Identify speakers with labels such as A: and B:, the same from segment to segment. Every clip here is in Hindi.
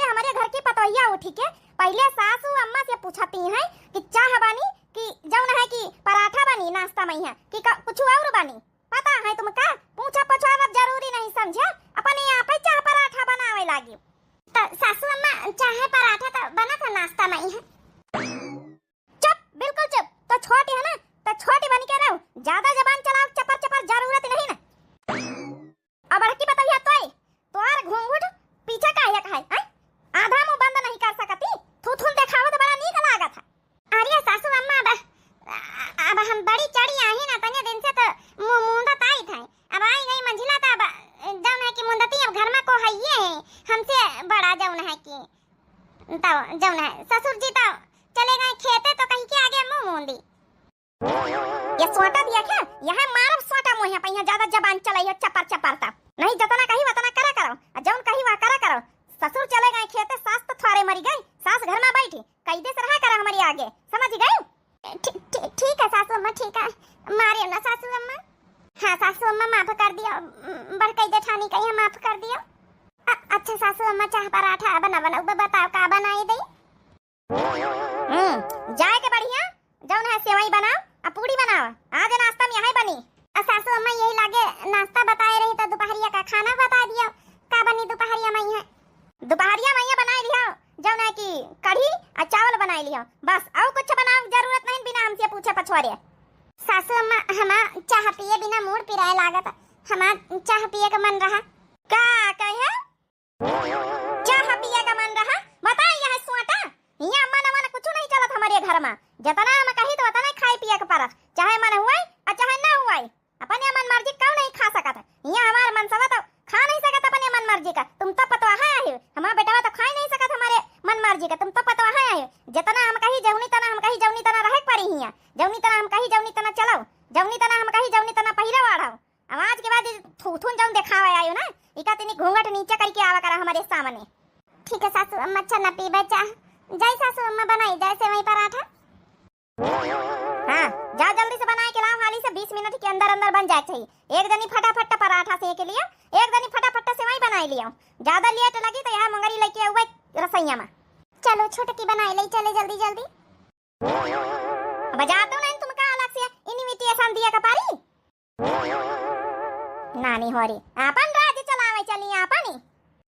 A: पहले हमारे घर की पतोहिया उठी के पहले सासू अम्मा से पूछती हैं कि चाह बनी कि जौन है कि पराठा बनी नाश्ता में है कि कुछ और बनी। पता है तुमका पूछा पछाना जरूरी नहीं समझे, अपने यहाँ पे चाह पराठा बनावे लागी। तो सासू अम्मा चाहे पराठा तो बना था नाश्ता में है। चुप, बिल्कुल चुप। तो छोटी है ना तो छोटी बन के रहो, ज्यादा जबान चलाओ चपर चपर जरूरत नहीं ना। अब अड़की बताइए तो यार घूंघट पीछे काहे है आधा मुंह बंद नहीं कर सकती, थूथुन देखावो तो बड़ा नीक लागत है। अरे सासू अम्मा अब हम बड़ी चढ़ी आई ना तने दिन से तो मुंदत आई था, अब आई गई मंजिला तो अब जौन है कि मुंदती अब घर में को हइये है हमसे बड़ा जौन है कि तो जौन है ससुर जी तो चले गए खेते तो कहीं के आगे मुंह मूंदी। ये सोटा दिया क्या यह मारब सोटा मुंह पे यहाँ ज्यादा जबान चलाई चपर चपरता नहीं, जतना कही वतना करा करो, जौन कही वह करा करो। ससुर चले गए खेते, सास तो थोड़े मरी गई, सास घर में बैठी कैदे से रहा करा हमारी आगे, समझ गई? ठीक है सासू अम्मा, ठीक है मारियो ना सासू अम्मा। हाँ सासू अम्मा माफ कर दियो, बड़कई जेठानी कही माफ कर दियो। अच्छा सासू अम्मा चाह पराठा बना बताओ का बनाई दई? जाए के बढ़िया जौन है सेवई बनाओ और पूरी बनाओ, आज नाश्ता में यही बनी। सासू अम्मा यही लागे नाश्ता बताए रही तो दोपहरिया का खाना बता दियो का बनी दोपहरिया में है। दोपहरिया में बनाई लियो जौन है कि कढ़ी और चावल बनाई लियो, बस और कुछ बनाओ जरूरत नहीं बिना हमसे पूछे पछवारे। सासू अम्मा हमा चाह पिए बिना मूड पिराए लागत, हमा चाह पिए का मन रहा। का कहे चाह पिए का मन रहा? बताई यह सोटा यहाँ अम्मा न कुछ नहीं चलत हमारे घर में, जितना हम कही तो उतना खाई पिए के परस, चाहे मन हुआ और चाहे ना हुआ अपने मन मर्जी क्यों नहीं खा सकत। यहाँ हमारे मन सवा तो खा नहीं सकत अपने मन मर्जी का, तुम तो पतवाहा आयो, हमारा बेटा तो खा नहीं सकत हमारे मन मर्जी का, तुम तो पतवाहा आयो। जितना हम कही जौनी तना हम कही जौनी तना रहे परी हिया, जौनी तना हम कही जौनी तना चलो, जौनी तना हम कही जौनी तना पहिरा वाढ़ाओ। आवाज के बाद थूथुन जौन दिखावे आयो ना इका तिनी घूंघट नीचे करके आवा करा हमारे सामने। ठीक है सासू अम्मा, अच्छा न पीबे चाह, जय सासू अम्मा बनाई जाए सेवई पराठा। हाँ जा जल्दी से बनाए के लाओ, हाली से 20 मिनट के अंदर अंदर बन जाए चाहिए। एक जनी फटाफट पराठा सेक लिया, एक जनी फटाफट सेवई बनाई लिया, ज्यादा लेट लगी तो यहाँ मंगरी लेके आवे रसोईया में। चलो छोटकी बनाई ले चले जल्दी जल्दी। बजा दो नहीं तुमका अलग से इनविटेशन दिया कपारी नानी होरी अपन राज्य चलावे चली आपनी,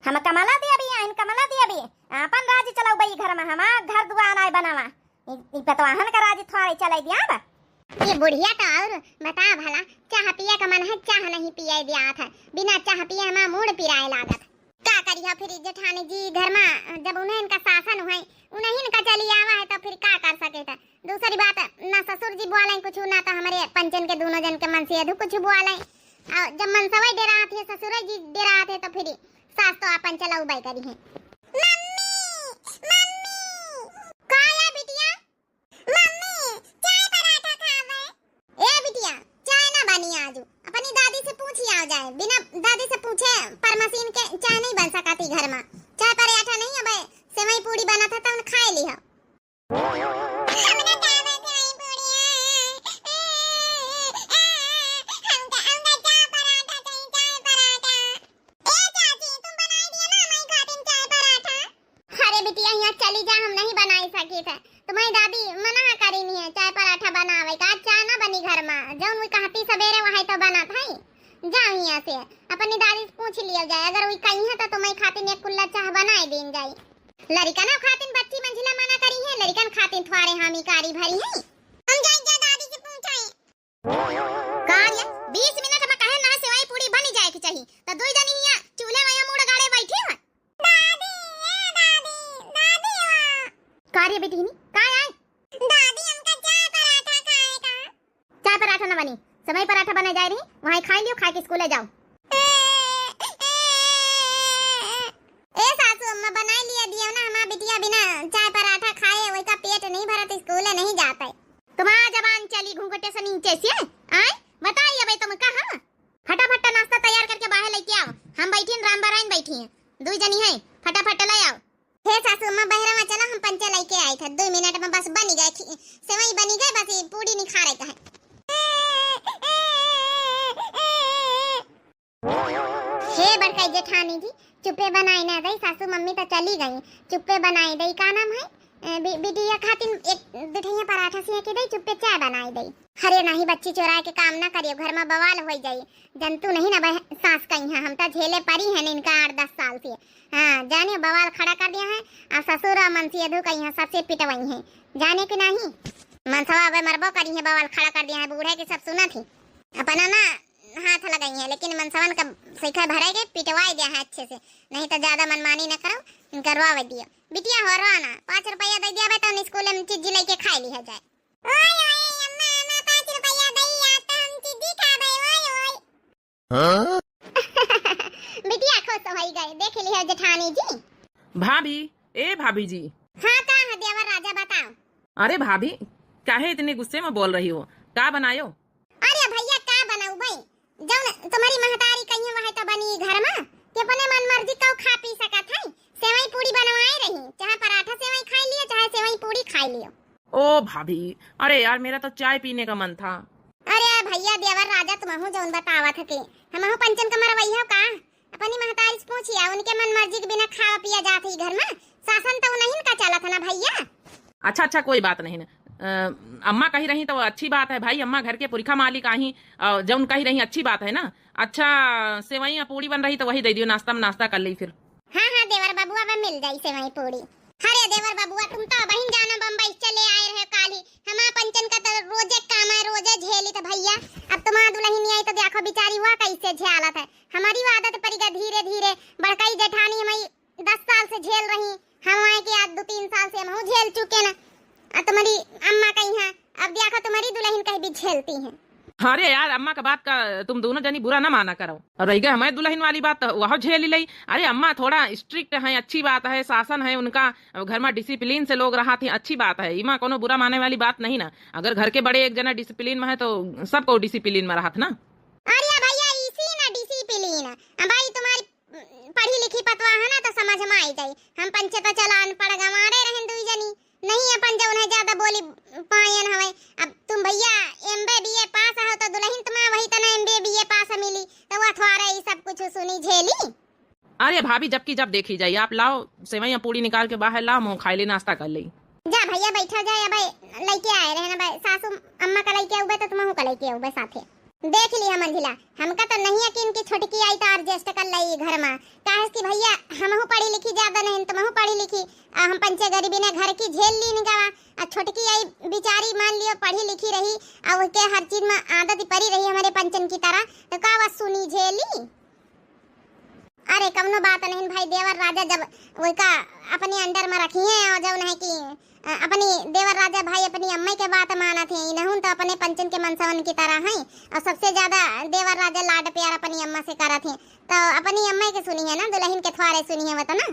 A: हम कमला दिया भी आइन कमला दिया भी अपन राज्य चलाओ बई घर में, हमार घर दुआर आए बनावा ई पतवाहन का राज्य थोड़े चलाई दिया बा। ये बुढ़िया तो और बता भला चाह पिए का मन है चाह नहीं पिए दिया था, बिना चाह पिए हमारा मूड पिराए लागत। का करिया फिर जेठानी जी घर में जब उन्हें इनका शासन हुए उन्हें इनका चली आवा है तो फिर का कर सके था। दूसरी बात ना ससुर जी बुआ कुछ ना तो हमारे पंचन के दोनों जन के मन से अधु कुछ बुआ और जब मन सवाई दे रहा थे ससुर जी दे रहा थे तो फिर सास तो अपन चलाऊ बाई करी है। जाए बिना दादी से पूछे पर मशीन के चाय नहीं बन सकती घर में, चाय पराठा नहीं अब सेवई पूरी बना था तो खा ली है। अरे बिटिया यहाँ चली जा, हम नहीं बनाई सकी थे, तुम्हारी दादी मना करी नहीं है चाय पराठा बनावे का, चाय ना बनी घर में जौन वो कहती सवेरे वही तो बना था। जाओ यहाँ से अपनी दादी से पूछ लिया जाए, अगर वही कहीं है तो तुम्हें खातिन एक कुल्ला चाह बनाए देन जाए। लड़का ना खातिन बच्ची मंजिला मना करी है, लड़कन खातिन थोड़े हामी कारी भरी है। हम जाए जा दादी से पूछाए कार्य 20 मिनट में कहे ना सेवई पूरी बनी जाए की चाहिए तो दो जनी यहाँ चूल्हे में मुड़ गाड़े बैठी है। दादी कार्य बेटी नहीं का आए दादी हमका चाय पराठा खाएगा। चाय पराठा ना बनी सेवई पराठा बना जाए रही, वहीं खा लियो, खा के स्कूल जाओ। ए सासू अम्मा बनाई लिया दिया ना, हमारा बिटिया बिना चाय पराठा खाए वही का पेट नहीं भरा तो स्कूल नहीं जाता है। तुम्हारा जबान चली घूंघटे से नीचे से आए बताइए भाई तुम कहाँ फटाफट नाश्ता तैयार करके बाहर लेके आओ, हम बैठी राम बाराइन बैठी हैं दो जनी हैं, फटाफट ले आओ। हे सासू अम्मा बहरा में चला हम पंचे लेके आए थे, 2 मिनट में बस बनी गए सेवई बनी गए, बस पूरी नहीं खा रहे का है। हे बड़काई जेठानी जी चुपे बनाई ना दई, सासू मम्मी
B: नहीं तो चली गई। चुप्पे बनाई दई, का नाम है बिटिया खातिन एक बिठैया पराठा से के दई, चुप्पे चाय बनाई दई। अरे नहीं बच्ची चुराए के काम ना करियो, घर में बवाल हो जाई। जंतु नहीं ना सास कहीं है, हम तो झेले परी है इनका 8-10 साल से। हाँ जाने बवाल खड़ा कर दिया है और ससुर और मनसी अधू कहीं है सबसे पिटवाई है, जाने के नहीं मनसवा अब मरबो करी है, बवाल खड़ा कर दिया है। बूढ़े की सब सुना थी अपना ना हाथ लगाई है, लेकिन मनसवन का सिखा भरेगे पिटवाई दिया है अच्छे से, नहीं तो ज्यादा मनमानी न करो, करवा दियो। बिटिया हो रहा 5 रुपया दे दिया बेटा, स्कूल में चीज लेके खा लिया जाए। ओए ओए अम्मा अम्मा 5 रुपया दई या तो हम चीज खाबे। ओए ओए हां बिटिया खुश हो गई, देख लिया जेठानी जी।
C: भाभी, ए भाभी जी।
B: हां का है देवर राजा बताओ।
C: अरे भाभी काहे इतने गुस्से में बोल रही हो, का बनायो?
B: अरे भैया का बनाऊ भाई, जौन तुम्हारी महतारी कहीं वह तो बनी घर में के अपने मन मर्जी का खा पी सकत है। सेवई पूरी बनवाई रही, चाहे पराठा सेवई खाई लियो चाहे सेवई पूरी खाई लियो।
C: ओ भाभी, अरे यार मेरा तो चाय पीने का मन था।
B: अरे भैया देवर राजा तुमहु जौन बतावत थे हमहु पंचन का मरवैया का अपनी महतारी से पूछिया, उनके मन मर्जी के बिना खावा पिया जात ही घर में, शासन तो नहीं का चलत ना भैया।
C: अच्छा कोई बात नहीं ना, अम्मा कही रही तो अच्छी बात है भाई, अम्मा घर के पुरखा मालिक आई जौन कही रही अच्छी बात है ना। अच्छा सेवई पूरी बन रही तो वही दे दियो, नाश्ता में नाश्ता कर ली फिर।
B: हाँ हाँ देवर बाबुआ अब मिल जाई सेवई पूरी। अरे देवर बाबुआ तुम तो बहन जानो बम्बई चले आए रहे काली, हमारा पंचन का तो रोजे काम है, रोजे झेली तो भैया अब तुम्हारा दुल्हन नहीं आई तो देखो बेचारी हुआ कैसे झेलत है। हमारी आदत पड़ेगा धीरे धीरे, बड़कई जेठानी हमारी 10 साल से झेल रही, हम आए के आज 2-3 साल से हम झेल चुके ना। तुम्हारी अम्मा कहीं है, अब देखो तुम्हारी दुल्हन कहीं भी झेलती है।
C: अरे यार अम्मा का बात का तुम दोनों जनी बुरा ना माना करो, और रह गए हमारे दुल्हन वाली बात वह झेल ही ली। अरे अम्मा थोड़ा स्ट्रिक्ट है, अच्छी बात है, शासन है उनका, घर में डिसिप्लिन से लोग रहा थे, अच्छी बात है, इमा कोनो बुरा मानने वाली बात नहीं ना। अगर घर के बड़े एक जना डिसिप्लिन में है तो सबको डिसिप्लिन में रहा था ना।
B: अरे भैया इसी ना डिसिप्लिन भाई, तुम्हारी पढ़ी लिखी पतवा है ना तो समझ में आई जाए। हम पंचता चला अनपढ़ गंवारे रहे दुई जनी, नहीं अपन जो उन्हें ज्यादा बोली पायन हवे। अब तुम भैया एमबे बीए पास हो तो दुल्हन तुम्हारा वही तना एमबे बीए पास मिली तो वो थोड़ा ये सब कुछ सुनी झेली।
C: अरे भाभी जबकि जब देखी जाए, आप लाओ सेवई पूरी निकाल के बाहर लाओ, मुँह खाई ले नाश्ता कर ली।
B: जा भैया बैठा जाए, भाई लइके आए रहे ना भाई, सासू अम्मा का लइके उबे तो तुमहु का लइके उबे साथे देख लिया मंजिला। हमका तो नहीं यकीन कि छोटकी आई तो एडजस्ट कर लई घर में, काहे कि भैया हमहु पढ़ी लिखी ज्यादा नहीं, तुमहु पढ़ी लिखी, हम पंचे गरीबी ने घर की झेल ली निगावा। और छोटकी आई बेचारी मान लियो पढ़ी लिखी रही और उसके हर चीज में आदत पड़ी रही हमारे पंचन की तरह, तो का वो सुनी झेली। अरे कवनो बात नहीं भाई, देवर राजा जब वो का अपने अंडर में रखी है और जब नहीं कि अपनी देवर राजा भाई अपनी अम्मा के बात माना थे, इनहुन तो अपने पंचन के मनसवन की तरह हैं, और सबसे ज्यादा देवर राजा लाड प्यार अपनी अम्मा से करा थे, तो अपनी अम्मा के सुनी है ना, दुल्हन के थवारे सुनी है वो तो ना।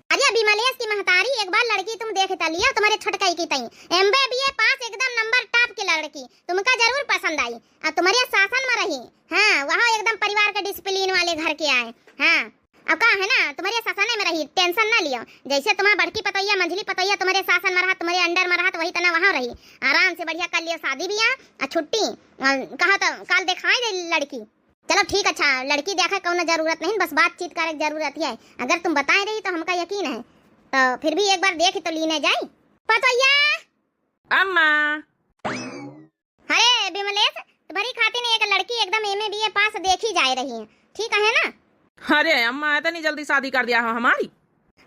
B: अरे अभी मलेश की महतारी एक बार लड़की तुम देखता लिया तुम्हारे छोटकाई की तई, एमबे बीए पास एकदम नंबर टॉप की लड़की, तुमका जरूर पसंद आई और तुम्हारे शासन में रही। हाँ वहाँ एकदम परिवार के डिसिप्लिन वाले घर के आए। हाँ अब का है ना तुम्हारे शासन में रही, टेंशन ना लियो, जैसे तुम्हारा बड़की पतैया मंझली पतैया तुम्हारे शासन में रहा, तुम्हारे अंडर में रहा, वही तना वहाँ रही, आराम से बढ़िया कर लियो शादी ब्याह और छुट्टी। कहा तो कल दिखाई दे लड़की, चलो ठीक अच्छा लड़की देखा कौन जरूरत नहीं, बस बातचीत करे जरूरत है। अगर तुम बताए रही तो हमका यकीन है, तो फिर भी एक बार देख तो लीने जाए। पतैया
C: अम्मा।
B: अरे विमलेश तुम्हारी खातिर एक लड़की एकदम एमए बीए पास देखी जा रही है, ठीक है ना?
C: अरे अम्मा इतनी जल्दी शादी कर दिया हमारी?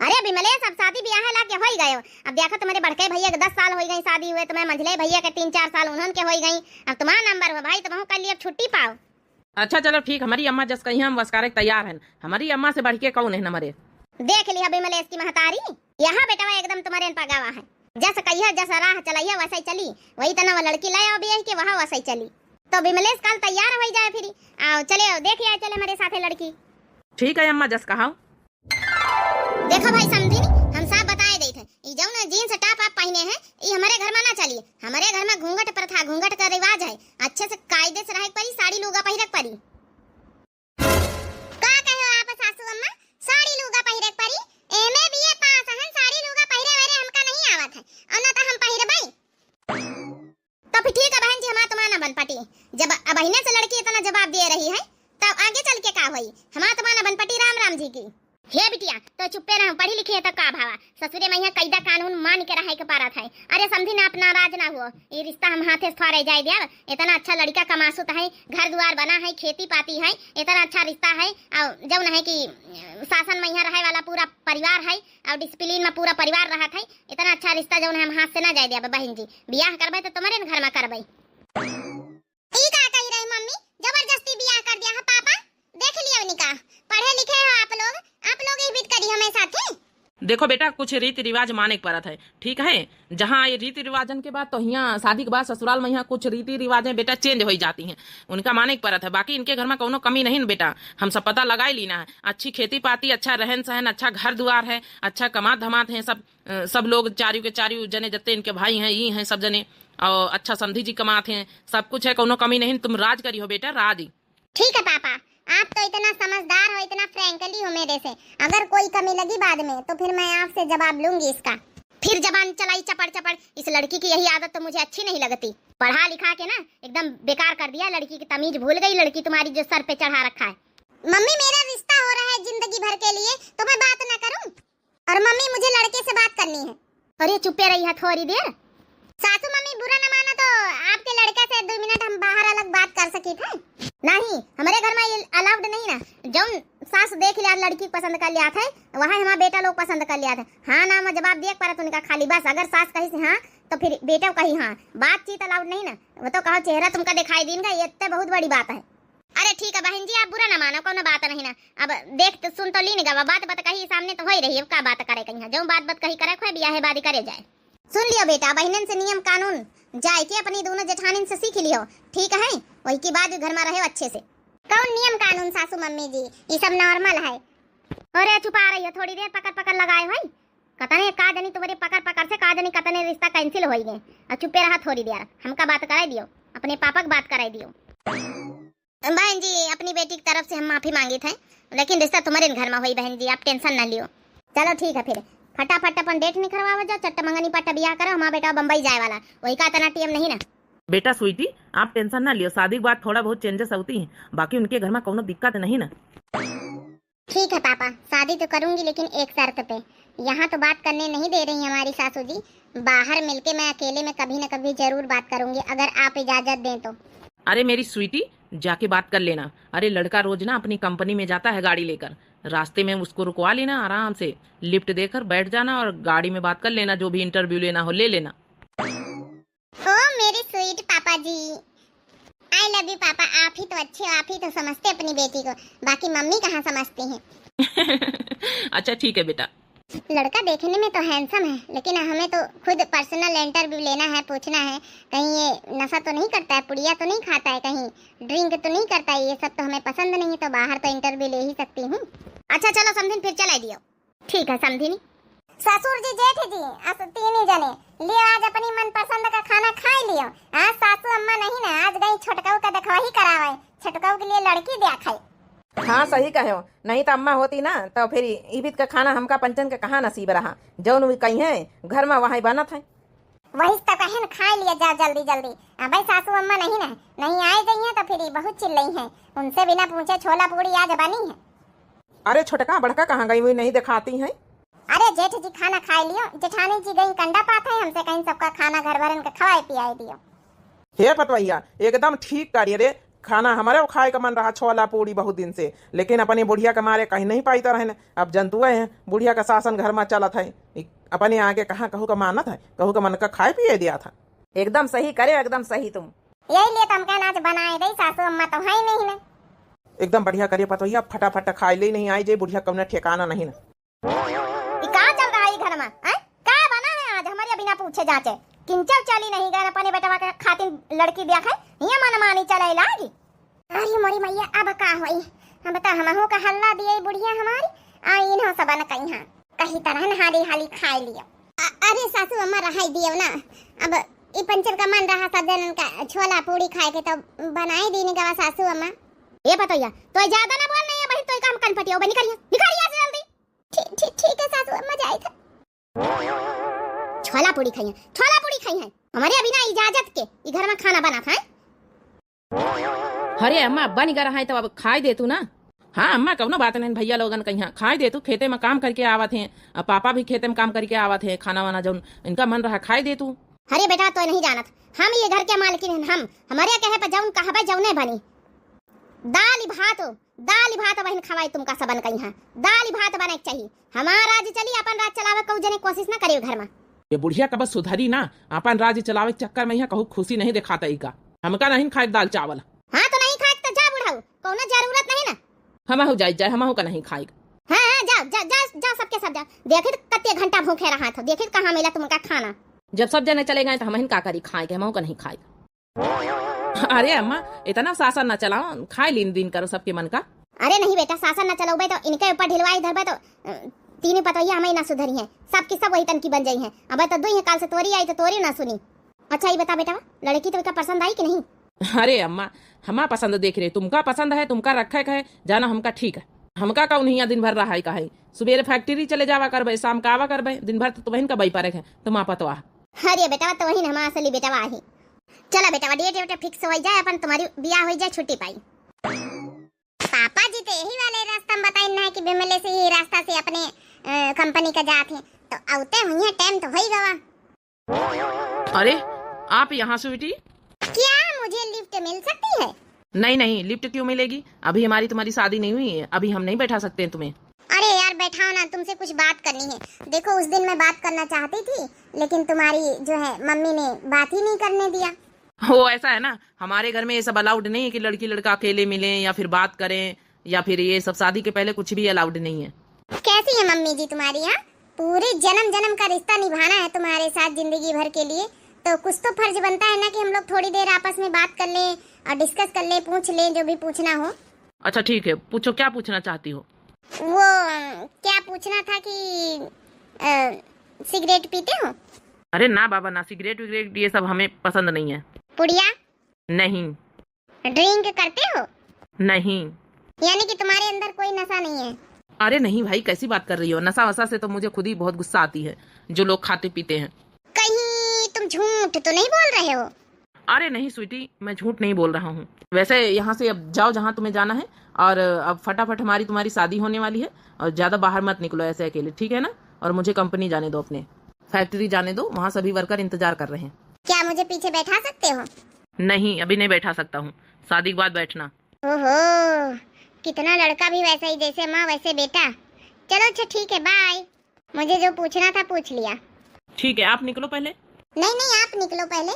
B: अरे विमलेश अब शादी ब्याह ला के हो गए, अब देखा तुम्हारे बड़के भैया के 10 साल हो गई शादी हुए, तुम्हारे मंझले भैया के 3-4 साल उन्होंने के हो गई, अब तुम्हारा नंबर हो भाई, तुम कल अब छुट्टी पाओ।
C: अच्छा चलो ठीक, हमारी अम्मा जस कहीं हम बस करे तैयार हैं, हमारी अम्मा से बढ़ के कौन है हमारे।
B: देख लिया विमलेश की महतारी, यहाँ बेटा एकदम तुम्हारे पगावा है, जस कहिया जस राह चलैया वैसे ही चली, वही तना वो लड़की लाया ब्याह के वहाँ वैसे ही चली। तो विमलेश कल तैयार हो जाए फिर आओ चले देख आए चले हमारे साथे लड़की।
C: ठीक है अम्मा जस कहा।
B: देखो भाई समझी हम सब बताए दे थे, ई जौन जीन्स टॉप आप पहने हैं ये हमारे घर में ना चलिए, हमारे घर में घूंघट प्रथा घूंघट का रिवाज है, अच्छे से कायदे से रहे परी, साड़ी लुगा पहिरक परी। का कहो आप सासू अम्मा, साड़ी लुगा पहिरक परी, एमे बीए पास हन, साड़ी लुगा पहिरे वाले हमका नहीं आवत है, और ना तो हम पहिरबई। तो फिर ठीक है बहन जी, हमारा तुम्हारा बन पटी, जब बहने से लड़की इतना जवाब दे रही है तब आगे चल के का होई, हमारा तुम्हारा बन पटी राम राम जी की। हे बिटिया तो चुप्पे रहो, पढ़ी लिखी है तो का भावा, ससुरे में यहाँ कैदा कानून मान के रहा के पारा था। अरे समझी ना, अपना राज ना हुआ, ये रिश्ता हम हाथे से रह जाए दिया। इतना अच्छा लड़का कमासुत है, घर द्वार बना है, खेती पाती है, इतना अच्छा रिश्ता है। और जब है कि शासन में यहाँ रहे वाला पूरा परिवार है और डिसिप्लिन में पूरा परिवार रहा था, इतना अच्छा रिश्ता जो हम हाथ से ना जाए दिया। बहन जी बियाह करबे तो तुम्हारे घर में करबे। ई का कही रही मम्मी, जबरदस्ती बियाह कर दिया है पापा। देख लिया निकाह, पढ़े लिखे हो आप लोग ही बीत करी हमें साथे।
C: देखो बेटा, कुछ रीति रिवाज माने के परत है, ठीक है। जहाँ ये रीति रिवाजन के बाद तो यहाँ शादी के बाद ससुराल में यहाँ कुछ रीति रिवाजें बेटा चेंज हो जाती हैं, उनका माने के परत है। बाकी इनके घर में कोनो कमी नहीं बेटा, हम सब पता लगा ही लेना है। अच्छी खेती पाती, अच्छा रहन सहन, अच्छा घर द्वार है, अच्छा कमात धमात है, सब लोग चारियों के चारियों जने जत्ते इनके भाई हैं, ये हैं सब जने, और अच्छा समधी जी कमात हैं, सब कुछ है, कोनो कमी नहीं। तुम राज करी हो बेटा, राज ही।
B: ठीक है पापा, आप तो इतना समझदार हो, इतना फ्रैंकली हो मेरे से। अगर कोई कमी लगी बाद में तो फिर मैं आपसे जवाब लूंगी इसका। फिर जबान चलाई चपड़ चपड़, इस लड़की की यही आदत तो मुझे अच्छी नहीं लगती। पढ़ा लिखा के ना एकदम बेकार कर दिया, लड़की की तमीज भूल गई लड़की तुम्हारी जो सर पे चढ़ा रखा है। मम्मी मेरा रिश्ता हो रहा है जिंदगी भर के लिए, तो मैं बात ना करूं? और मम्मी मुझे लड़के से बात करनी है। अरे चुप्पे रही है थोड़ी देर। सासू मम्मी बुरा न माना तो आपके लड़के से 2 मिनट हम बाहर अलग बात कर सकी थे। नहीं, हमारे घर में ये अलाउड नहीं ना। जब सास देख लिया लड़की पसंद कर लिया था, वहाँ हमारा बेटा लोग पसंद कर लिया था। हाँ ना मैं जवाब दिया पर उनका खाली बस। अगर सास कही से हाँ तो फिर बेटा कही हाँ, बातचीत अलाउड नहीं ना। वो तो कहो चेहरा तुमका दिखाई देगा, ये तो बहुत बड़ी बात है। अरे ठीक है बहन जी, आप बुरा ना मानो, कोनो बात नहीं ना। अब देख तो सुन तो ली नहीं, बात कही सामने तो हो ही रही है, क्या बात करे कहीं। जो बात कही करे खोए बियाह बादी करे जाए। सुन लियो बेटा, बहनन से नियम कानून जाए के अपनी दोनों जेठानिन से सीख लियो, ठीक है। वही की बाद घर में रहे अच्छे से। कौन नियम कानून सासू मम्मी जी, ये सब नॉर्मल है। अरे छुपा रही हो, थोड़ी देर पकड़ लगाए भाई। कतने का जनी तुम्हारे पकड़ से का जनी कतने रिश्ता कैंसिल हो गए। अब चुपे रहा थोड़ी देर, हमका बात कराई दियो, अपने पापा की बात कराई दियो। बहन जी अपनी बेटी की तरफ से हम माफी मांगी थे, लेकिन रिश्ता तुम्हारे घर में हुई बहन जी, आप टेंशन ना लियो। चलो ठीक है, फिर फटाफट अपन डेट निकलवा जाओ, चट्ट मंगनी पट्टा बियाह करो। हमारा बेटा बम्बई जाए वाला, वही का इतना टीएम नहीं ना।
C: बेटा स्वीटी आप टेंशन ना लियो, शादी के बाद थोड़ा बहुत चेंजेस होती हैं, बाकी उनके घर में कोनो दिक्कत नहीं ना।
B: ठीक है पापा, शादी तो करूंगी लेकिन एक शर्त पे। यहाँ तो बात करने नहीं दे रही हमारी सासू जी, बाहर मिलके मैं अकेले में कभी न कभी जरूर बात करूंगी, अगर आप इजाजत दें तो।
C: अरे मेरी स्वीटी जाके बात कर लेना। अरे लड़का रोज ना अपनी कंपनी में जाता है गाड़ी लेकर, रास्ते में उसको रुकवा लेना, आराम से लिफ्ट देकर बैठ जाना और गाड़ी में बात कर लेना, जो भी इंटरव्यू लेना हो ले लेना।
B: ओ मेरे स्वीट पापा जी, आई लव यू पापा। आप ही तो अच्छे हो, आप ही तो समझते अपनी बेटी को, बाकी मम्मी कहाँ समझती हैं।
C: अच्छा ठीक है बेटा।
B: लड़का देखने में तो हैंडसम है, लेकिन हमें तो खुद पर्सनल इंटरव्यू लेना है, पूछना है कहीं ये नशा तो नहीं करता है, पुड़िया तो नहीं खाता है, कहीं ड्रिंक तो नहीं करता है। ये सब तो हमें पसंद नहीं, तो बाहर तो इंटरव्यू ले ही सकती हूँ। अच्छा चलो समझिन, फिर चला दियो। ठीक है समझिनी। ससुर जी जेठ जी आज 3 जने लियो, आज अपनी मनपसंद का खाना खा लियो। आज सासू अम्मा नहीं ना, आज गई छोटकाऊ का देखवाही करावे, छोटकाऊ के लिए लड़की दिया खाई।
C: हाँ सही कहे हो, नहीं तो अम्मा होती ना तो फिर ईबित का खाना हमका पंचन का कहाँ नसीब रहा, जौन भी कहीं है घर में वहाँ बना था।
B: वही तो कहे खा लिया जा जल्दी जल्दी। भाई सासू अम्मा नहीं ना, नहीं आए गई है तो फिर बहुत चिल्लाई है, उनसे बिना पूछे छोला पूरी आज बनी है।
C: अरे छोटका बड़का कहाँ गई हुई नहीं दिखाती है।
B: अरे जेठ जी खाना खा लियो, जेठानी जी गई कंडा पाता है, हमसे कहीं सबका खाना घर भरन का खवाए पियाए दियो।
D: हे पतवैया एकदम ठीक करिए रे, खाना हमारे खाए का मन रहा छोला पूरी बहुत दिन से, लेकिन अपनी बुढ़िया के मारे कहीं नहीं पाई रहने। अब जंतुए हैं, बुढ़िया का शासन घर में चला था, अपने आगे कहाँ कहू का मानत है, कहू का मन का खाए पिए दिया था।
C: एकदम सही करे, एकदम सही तुम।
B: यही लिए तुम कहना आज बनाए दे, सासू अम्मा तो है नहीं ना।
D: एकदम बढ़िया करिए पतवैया, फटाफट खाए ले नहीं आई जे बुढ़िया कम ठिकाना नहीं ना।
B: कहाँ चल रहा है घर में, क्या बना है आज हमारे बिना पूछे जाचे? किंचल चली नहीं गए अपने बेटवा के खातिर लड़की दिया खाए, ये मन मानी चले लागी। अरे मोरी मैया अब का होई, हम बता हमहु का हल्ला दिए बुढ़िया हमारी आई इन्हो सब न कहीं तरह हाली हाली खाए लियो। अरे सासू अम्मा रहाई दियो ना, अब ई पंचर का मन रहा सब जनन का छोला पूरी खाए के तो बनाई देने का सासू अम्मा। ये बताइए तो ज्यादा ना बोल नहीं है बहन, तो काम कन पटियो बनी करिए निकालिए से जल्दी। ठीक है सासू अम्मा जाए था। छोला पूरी खाई है हमारे अभी ना इजाजत के घर में खाना बना था।
C: अरे अम्मा अब्बा नहीं कर रहा है तो अब खाई दे तू ना। हाँ अम्मा कौनो बात नहीं, भैया लोगन कहीं खाए दे तू, खेते में काम करके आवत हैं, पापा भी खेते में काम करके आवत है, खाना वाना जो इनका मन रहा खाए दे तू।
B: अरे बेटा तो नहीं जानत, हम ये घर के मालकिन हैं, हम हमारे कहे पर जौन कहबे जौने बनी। दाल भात बहन खवाई तुमका सबन कहीं है, दाल भात बने के चाहिए। हमारा राज चली, अपन राज चलावे कहू जने कोशिश ना करे घर में।
C: ये बुढ़िया का बस सुधरी ना, अपन राज्य चलावे के चक्कर में यहाँ कहू खुशी नहीं दिखाता ही का, हमका नहीं खाए दाल चावल।
B: हाँ तो नहीं खाए तो जा बुढ़ाऊ, कोनो जरूरत नहीं ना।
C: हमहू जाए हमहू का नहीं खाएगा।
B: हाँ जा जा जा जा सबके सब जा, देखे कत्ते घंटा भूखे रहा था, देखे कहाँ मिला तुमका खाना।
C: जब सब जने चले गए तो हम का करी खाए के, हमहू का नहीं खाएगा। अरे अम्मा इतना शासन न चलाओ, खाए लीन दिन करो सबके मन का।
B: अरे नहीं बेटा शासन न चलाओ तो इनके ऊपर ढिलवाई धरबे तो तीन पतोहिया हमें ना सुधरी है, सबकी सब वही तन की बन जाई है। अब तो दो ही काल से तोरी आई तो तोरी ना सुनी। अच्छा ये बता बेटा लड़की तो पसंद आई कि नहीं?
C: अरे अम्मा हमा पसंद देख रहे, तुमका पसंद है, तुमका रखे है जाना, हमका ठीक है। हमका कौन हिया दिन भर रहा है का है, सुबह फैक्ट्री चले जावा करबे, शाम का आवा करबे, दिन भर तो बहन का बई पारे है तुम आपतवा।
B: अरे बेटा तो वही हमारा असली बेटा वाही। चला बेटा डेट फिक्स हो जाए, अपन तुम्हारी बियाह हो जाए, छुट्टी पाई। पापा जी तो यही वाले रास्ता में बताई ना है कि बिमले से ही रास्ता से अपने कंपनी का जाते हैं, तो आउते हुई है टाइम तो हो ही गवा।
C: अरे आप यहाँ स्वीटी,
B: क्या मुझे लिफ्ट मिल सकती है?
C: नहीं लिफ्ट क्यों मिलेगी, अभी हमारी तुम्हारी शादी नहीं हुई है, अभी हम नहीं बैठा सकते हैं तुम्हें।
B: अरे यार बैठाओ ना, तुमसे कुछ बात करनी है। देखो उस दिन मैं बात करना चाहती थी, लेकिन तुम्हारी जो है मम्मी ने बात ही नहीं करने दिया।
C: हो ऐसा है ना, हमारे घर में ये सब अलाउड नहीं है कि लड़की लड़का अकेले मिले या फिर बात करें, या फिर ये सब शादी के पहले कुछ भी अलाउड नहीं है।
B: कैसी है मम्मी जी तुम्हारी? यहाँ पूरे जन्म जन्म का रिश्ता निभाना है तुम्हारे साथ जिंदगी भर के लिए, तो कुछ तो फर्ज बनता है ना कि हम लोग थोड़ी देर आपस में बात कर लें और डिस्कस कर लें, पूछ लें जो भी पूछना हो।
C: अच्छा ठीक है, पूछो क्या पूछना चाहती हो।
B: वो क्या पूछना था कि सिगरेट पीते हो?
C: अरे ना बाबा ना, सिगरेट विगरेट ये सब हमें पसंद नहीं है।
B: पुड़िया?
C: नहीं।
B: ड्रिंक करते हो?
C: नहीं।
B: यानी कि तुम्हारे अंदर कोई नशा नहीं है?
C: अरे नहीं भाई कैसी बात कर रही हो, नशा वशा से तो मुझे खुद ही बहुत गुस्सा आती है जो लोग खाते पीते हैं।
B: कहीं तुम झूठ तो नहीं बोल रहे हो?
C: अरे नहीं स्वीटी, मैं झूठ नहीं बोल रहा हूँ। वैसे यहाँ से अब जाओ जहाँ तुम्हें जाना है, और अब फटाफट हमारी तुम्हारी शादी होने वाली है, और ज्यादा बाहर मत निकलो ऐसे अकेले, ठीक है ना? और मुझे कंपनी जाने दो, अपने फैक्ट्री जाने दो, वहाँ सभी वर्कर इंतजार कर रहे हैं।
B: क्या मुझे पीछे बैठा सकते हो?
C: नहीं अभी नहीं बैठा सकता हूँ, शादी के बाद बैठना।
B: ओहो कितना लड़का भी वैसा ही, जैसे माँ वैसे बेटा। चलो अच्छा ठीक है बाय, मुझे जो पूछना था पूछ लिया।
C: ठीक है आप निकलो पहले।
B: नहीं आप निकलो पहले।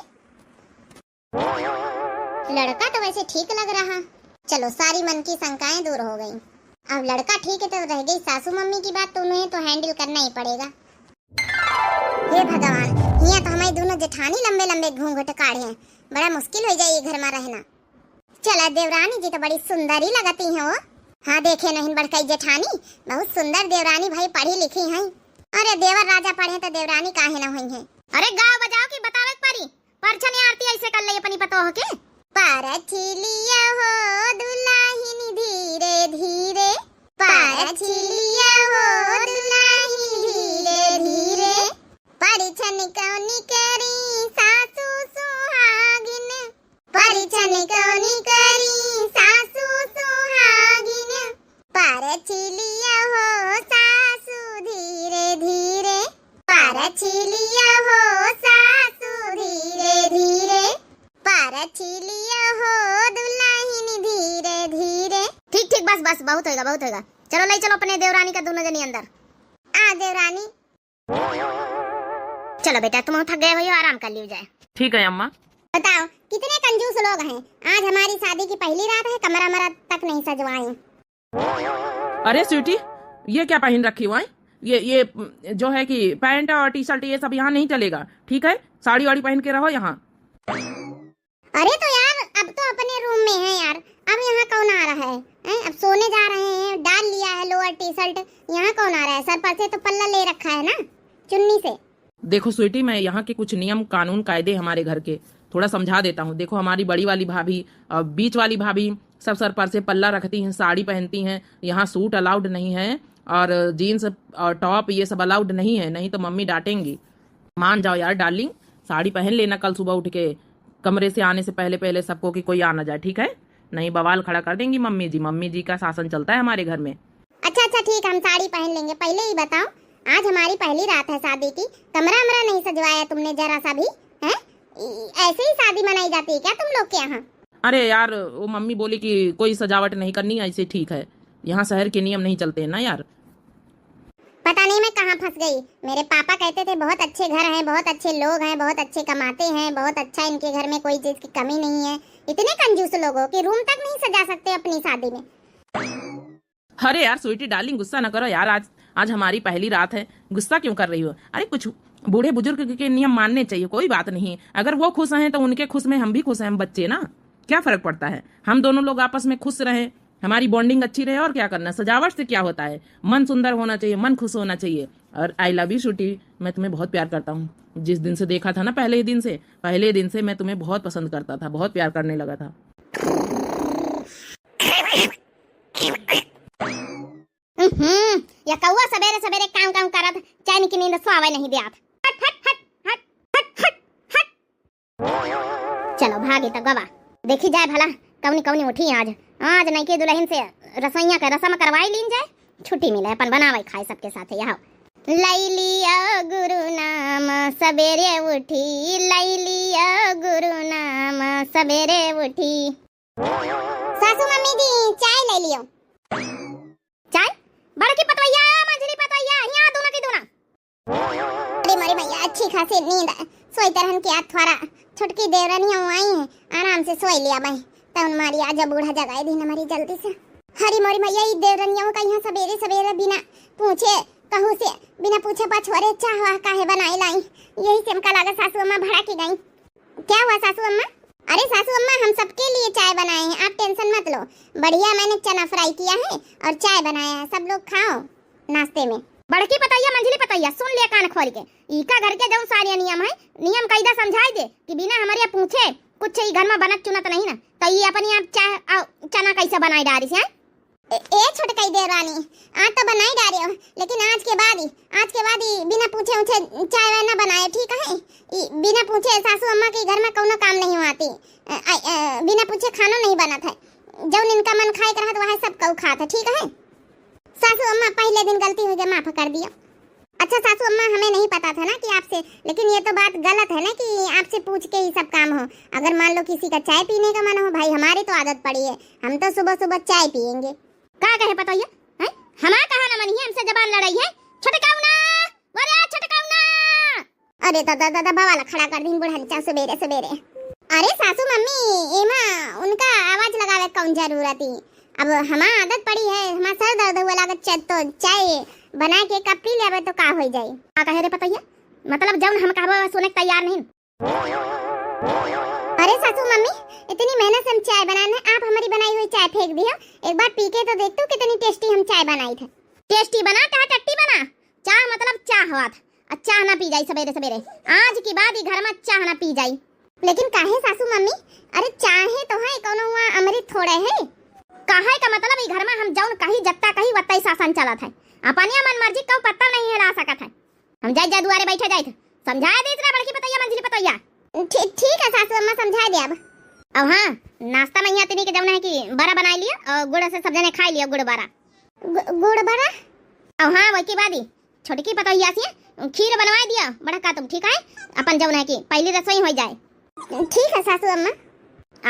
B: लड़का तो वैसे ठीक लग रहा, चलो सारी मन की शंकाएं दूर हो गई। अब लड़का ठीक है तो रह गई सासू मम्मी की बात, तो उन्हें तो हैंडल करना ही पड़ेगा। हे भगवान, यहाँ तो हमारी दोनों जेठानी लंबे लंबे घूंघट काढ़े हैं, बड़ा मुश्किल हो जाए ये घर में रहना। चला देवरानी जी तो बड़ी सुंदर ही लगती हैं वो। हाँ देखे नहीं बड़कई जेठानी, बहुत सुंदर देवरानी भाई, पढ़ी लिखी हैं। अरे देवर राजा पढ़े तो देवरानी काहे ना हुई हैं। अरे गाँव बजाओ की बतावे परी, परछनी आरती ऐसे कर ले अपनी पतोह के। परछिलिया हो दुल्हानी धीरे धीरे, परछिलिया हो दुल्हानी धीरे धीरे, परिछन कौनी करी सासू सुहागिन, परिछन कौनी करी सासू सुहागिन, परछिलिया हो सासू धीरे धीरे, परछिलिया हो सासू धीरे धीरे, परछिलिया हो दुल्हानी धीरे धीरे। ठीक ठीक बस बहुत होगा। चलो ले चलो अपने देवरानी का दोनों जनी अंदर। आ देवरानी। चलो बेटा तुम थक गए हो, आराम कर लियो जाए।
C: ठीक है अम्मा।
B: बताओ कितने कंजूस लोग हैं, आज हमारी शादी की पहली रात है, कमरा मरा तक नहीं सजवाई।
C: अरे स्वीटी ये क्या पहन रखी हुआ है, ये जो है कि पैंट और टी शर्ट ये सब यहाँ नहीं चलेगा, ठीक है? साड़ी वाड़ी पहन के रहो यहाँ।
B: अरे तो यार अब तो अपने रूम में है यार, अब यहाँ कौन आ रहा है? अब सोने जा रहे हैं, डाल लिया है लोअर टी शर्ट, यहाँ कौन आ रहा है? सर पर से तो पल्ला ले रखा है ना चुन्नी से।
C: देखो स्वीटी मैं यहाँ के कुछ नियम कानून कायदे हमारे घर के थोड़ा समझा देता हूँ। देखो हमारी बड़ी वाली भाभी और बीच वाली भाभी सब सर पर से पल्ला रखती हैं, साड़ी पहनती हैं, यहाँ सूट अलाउड नहीं है, और जीन्स और टॉप ये सब अलाउड नहीं है, नहीं तो मम्मी डांटेंगी। मान जाओ यार डार्लिंग, साड़ी पहन लेना कल सुबह उठ के, कमरे से आने से पहले पहले सबको कि कोई आ ना जाए, ठीक है? नहीं बवाल खड़ा कर देंगी मम्मी जी का शासन चलता है हमारे घर में।
B: अच्छा ठीक, हम साड़ी पहन लेंगे। पहले ही बताओ, आज हमारी पहली रात है शादी की, कमरा वमरा नहीं सजवाया तुमने जरा सा भी, हैं? ऐसे ही शादी मनाई जाती है क्या तुम लोग के यहाँ?
C: अरे यार वो मम्मी बोली कि कोई सजावट नहीं करनी, ऐसे ठीक है, यहाँ शहर के नियम नहीं चलते हैं ना यार।
B: पता नहीं मैं कहाँ फंस गई। मेरे पापा कहते थे बहुत अच्छे घर हैं, बहुत अच्छे लोग हैं, बहुत अच्छे कमाते हैं, बहुत अच्छा इनके घर में कोई चीज की कमी नहीं है। इतने कंजूस लोग हो कि रूम तक नहीं सजा सकते अपनी शादी में।
C: अरे यार स्वीटी डार्लिंग गुस्सा न करो यार, आज हमारी पहली रात है, गुस्सा क्यों कर रही हो? अरे कुछ बूढ़े बुजुर्ग के नियम मानने चाहिए, कोई बात नहीं। अगर वो खुश हैं तो उनके खुश में हम भी खुश हैं, हम बच्चे ना, क्या फर्क पड़ता है? हम दोनों लोग आपस में खुश रहे, हमारी बॉन्डिंग अच्छी रहे, और क्या करना। सजावट से क्या होता है? मन सुंदर होना चाहिए, मन खुश होना चाहिए। और आई लव यू स्वीटी, मैं तुम्हें बहुत प्यार करता हूँ। जिस दिन से देखा था ना, पहले दिन से मैं तुम्हें बहुत पसंद करता था, बहुत प्यार करने लगा था।
B: या कौवा सवेरे सवेरे काम काम करत, चैन की नींद सोवे नहीं दियात। हट हट हट हट हट हट हट। चलो भागे तो गवा, देखी जाए भला कौनी कौनी उठी आज नहीं के दुल्हन से रसोइया का रसम करवाई लीन जाए, छुट्टी मिले अपन बनावे खाए सबके साथ। यहाँ लैलिया गुरु नाम सवेरे उठी, लैलिया गुरु नाम सवेरे उठी। सासू मम्मी जी चाय ले लियो। चाय? बड़की पतवैया मंझली पतवैया, यहाँ दोनों की दोनों। अरे मेरी भैया अच्छी खासी नींद सोई तरहन की आज थोड़ा छुटकी देवरानियां आई हैं, आराम से सोई लिया भाई। तब मारी आज बूढ़ा जगाई दी हमारी जल्दी से। हरी मोरी भैया ये देवरानियों का यहाँ सवेरे सवेरे बिना पूछे कहू से, बिना पूछे पाछुरे चाहवा काहे बनाई लाई, यही से हमका लगा सासू अम्मा भड़ा की गई। क्या हुआ सासू अम्मा? अरे सासू अम्मा हम सबके लिए चाय बनाए हैं, आप टेंशन मत लो। बढ़िया मैंने चना फ्राई किया है और चाय बनाया है, सब लोग खाओ नाश्ते में।
A: बड़की पतैया मंझली पतैया सुन लिया कान खोल के, इका घर के जौन सारे नियम है, नियम कायदा समझाई दे कि बिना हमारे पूछे कुछ ही घर में बनत चुनत नहीं ना, तो ये अपनी आप चाय चना कैसे बनाई डारी से?
B: ए छोटकई देवरानी, आज तो बनाई डारे हो, लेकिन आज के बाद ही बिना पूछे उछे चाय ना बनाए, ठीक है? बिना पूछे सासू अम्मा के घर में कोनो काम नहीं आती, बिना पूछे खाना नहीं बनत है, जौन इनका मन खाए करत वह सब कऊ खात है, ठीक है? सासू अम्मा पहले दिन गलती हो गई, माफ कर दिया। अच्छा सासू अम्मा हमें नहीं पता था ना कि आपसे, लेकिन ये तो बात गलत है ना कि आपसे पूछ के ही सब काम हो। अगर मान लो किसी का चाय पीने का मन हो, भाई हमारी तो आदत पड़ी है, हम तो सुबह सुबह चाय पियेंगे।
A: का कहे पतैया हैं? हमारा कहा ना मनी है, हमसे जबान लड़ाई है, छटकाऊ ना, वरे छटकाऊ ना।
B: अरे दादा बवाला खड़ा कर दी बुढ़ा चा सवेरे सवेरे। अरे सासू मम्मी एमा उनका आवाज लगावे कौन जरूरत ही, अब हमार आदत पड़ी है, हमार सर दर्द हुआ लागत तो चाय बना के कप पी लेवे तो का हो जाई।
A: का कहे रे पतैया, मतलब जौन हम कहबो सुने के तैयार नहीं।
B: अरे सासू मम्मी इतनी मेहनत से हम चाय बनाने, आप हमारी बनाई हुई चाय फेंक दिया, एक बार पी के तो देख तू कितनी टेस्टी हम चाय बनाई थे।
A: टेस्टी बना चाहे टट्टी बना, चाह मतलब चाह हुआ था, चाह ना पी जाई सवेरे सवेरे, आज की बात ही घर में चाह ना पी जाई।
B: लेकिन काहे सासू मम्मी? अरे चाहे तो है कोनो हुआ अमृत थोड़े है,
A: काहे का मतलब ई घर में हम जौन कही जत्ता कही वत्ता ही शासन चलत है, अपनिया मन मर्जी को पत्ता नहीं हिला सकत है। हम जाए दुआरे बैठे जाए समझाया दी इतना बड़की पतैया मंझली पतैया।
B: ठीक है सासू अम्मा समझा दिया।
A: अब हाँ नाश्ता में यहाँ तिनी के जौन है कि बड़ा बना लिया और गुड़ से सब जने खा लिया, गुड़ बड़ा।
B: गुड़ बड़ा?
A: अब हाँ वही बात ही छोटकी पतैया से खीर बनवा दिया बड़ा का तुम, ठीक है? अपन जौन है कि पहली रसोई हो जाए।
B: ठीक है सासू अम्मा।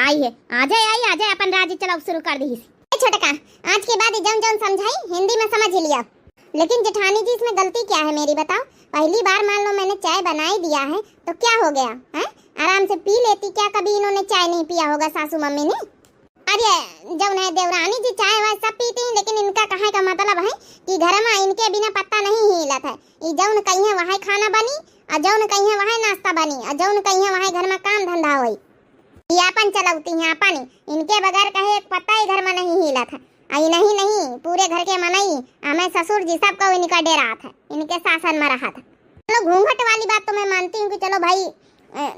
A: आई है आ जाए अपन राजी चलाओ शुरू कर दी।
B: छोटका आज के बाद जौन जौन समझाई हिंदी में समझ लिया, लेकिन जेठानी जी इसमें गलती क्या है मेरी बताओ? पहली बार मान लो मैंने चाय बनाई दिया है तो क्या हो गया है? आराम से पी लेती, क्या कभी इन्होंने चाय नहीं पिया होगा सासू मम्मी ने? अरे जौन है देवरानी जी चाय वाय सब पीती हैं, लेकिन इनका कहे का मतलब है कि घर में इनके बिना पत्ता नहीं हिलत है। ये जौन कहीं है वहाँ खाना बनी और जौन कहीं है वहाँ नाश्ता बनी और जौन कहीं है वहाँ घर में काम धंधा हुई, यापन चलाती हैं अपन, इनके बगैर कहे एक पत्ता ही घर में नहीं हिला था। आई नहीं पूरे घर के मनई हमें ससुर जी सब को इनका डेरा था, इनके शासन में रहा था। चलो घूंघट वाली बात तो मैं मानती हूँ कि चलो भाई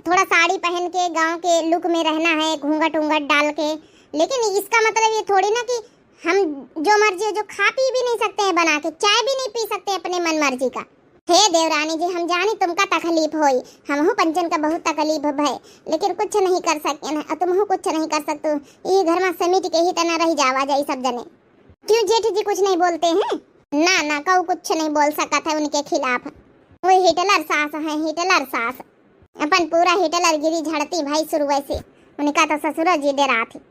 B: थोड़ा साड़ी पहन के गांव के लुक में रहना है, घूंघट डाल के, लेकिन इसका मतलब ये थोड़ी ना कि हम जो मर्जी जो खा पी भी नहीं सकते हैं बना के, चाय भी नहीं पी सकते अपने मन मर्जी का। हे देवरानी जी, हम जानी तुमका तकलीफ होई, हमहु पंचन का बहुत तकलीफ भय, लेकिन कुछ नहीं कर सके न, तुमहु कुछ नहीं कर सकते। ये घर में समिट के ही तना रही जावा जाई सब जने। क्यों जेठ जी कुछ नहीं बोलते हैं? ना ना, कऊ कुछ नहीं बोल सकता है उनके खिलाफ। वो हिटलर सास है, हिटलर सास। अपन पूरा हिटलर गिरी झड़ती भाई शुरू से। उनका तो ससुर जी दे रहा थी।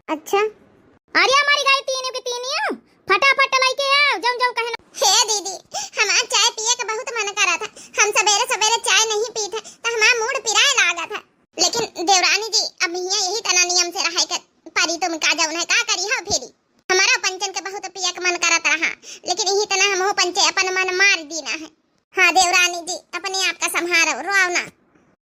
B: अच्छा
A: अरे हमारी गाय तीन के तीन है, फटाफट लेके आओ, जम जम कहना।
B: हे दीदी, हमारा चाय पिए का बहुत मन कर रहा था। हम सवेरे सवेरे चाय नहीं पीते तो हमारा मूड पिराए लागा था। लेकिन देवरानी जी, अब यही तना नियम से रहा कर परी तुम का जाऊन है का करी हो फेरी। हमारा पंचन के बहुत पिए का मन करत रहा, लेकिन यही तना हम पंचे अपन मन मार दीना है। हाँ देवरानी जी, अपने आप का संभारो, रोओ ना।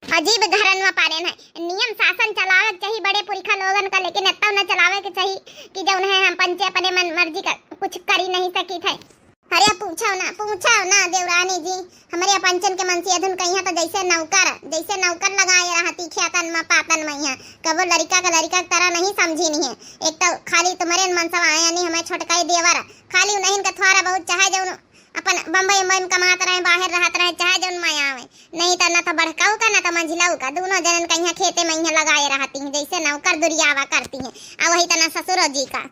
B: अजीब घरन में पारे है, नियम शासन चलावे चाहिए बड़े पुरखा लोगन का, लेकिन इतना न चलावे के चाहिए कि जौन है हम पंचे अपने मन मर्जी का कुछ कर ही नहीं सकी थे। अरे पूछो ना देवरानी जी, हमारे पंचन के मन से अधुन कहिया तो जैसे नौकर लगाए रहती खेतन में पातन में यहाँ कबो लड़का का तरह नहीं समझी नहीं है। एक तो खाली तुम्हारे मन सब आया नहीं, हमें छोटकाई देवर खाली नहीं का थोड़ा बहुत चाहे जौन अपन बम्बई में कमात रहे, बाहर रहत रहे, चाहे जौन माया आवे, नहीं तो न तो बड़काऊ का न तो मंझिलाऊ का, दोनों जनन का यहाँ खेते में यहाँ लगाए रहती हैं जैसे नौकर दुरियावा करती हैं। और वही तना ससुर जी का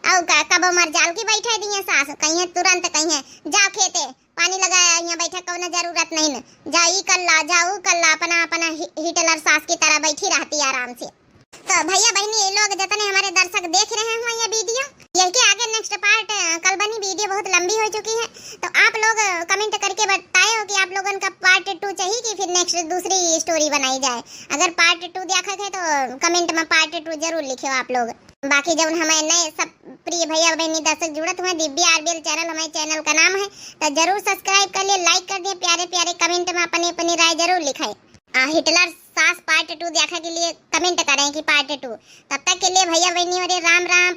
B: औ का कबो मर जाल की बैठे दिए सास, कहीं तुरंत कहीं जाओ खेते पानी लगाया, यहाँ बैठे को जरूरत नहीं न, जाई कल्ला अपना हिटलर सास की तरह बैठी रहती आराम से। तो भैया बहनी, ये लोग जितने हमारे दर्शक देख रहे हैं ये वीडियो, यही आगे नेक्स्ट पार्ट कल बनी वीडियो बहुत लंबी हो चुकी है, तो आप लोग कमेंट करके बताए हो कि आप लोगों का पार्ट 2 चाहिए कि फिर नेक्स्ट दूसरी स्टोरी बनाई जाए। अगर पार्ट 2 देखा है तो कमेंट में पार्ट 2 जरूर लिखो आप लोग। बाकी जब हमारे नए सब प्रिय भैया बहनी दर्शक जुड़त हुए, दिव्या आरबीएल चैनल हमारे चैनल का नाम है, तो जरूर सब्सक्राइब कर लिए, लाइक कर दिए, प्यारे प्यारे कमेंट में अपनी राय जरूर लिखाए। हिटलर सास पार्ट 2 देखने के लिए कमेंट करें कि पार्ट 2। तब तक के लिए भैया बहनी राम राम।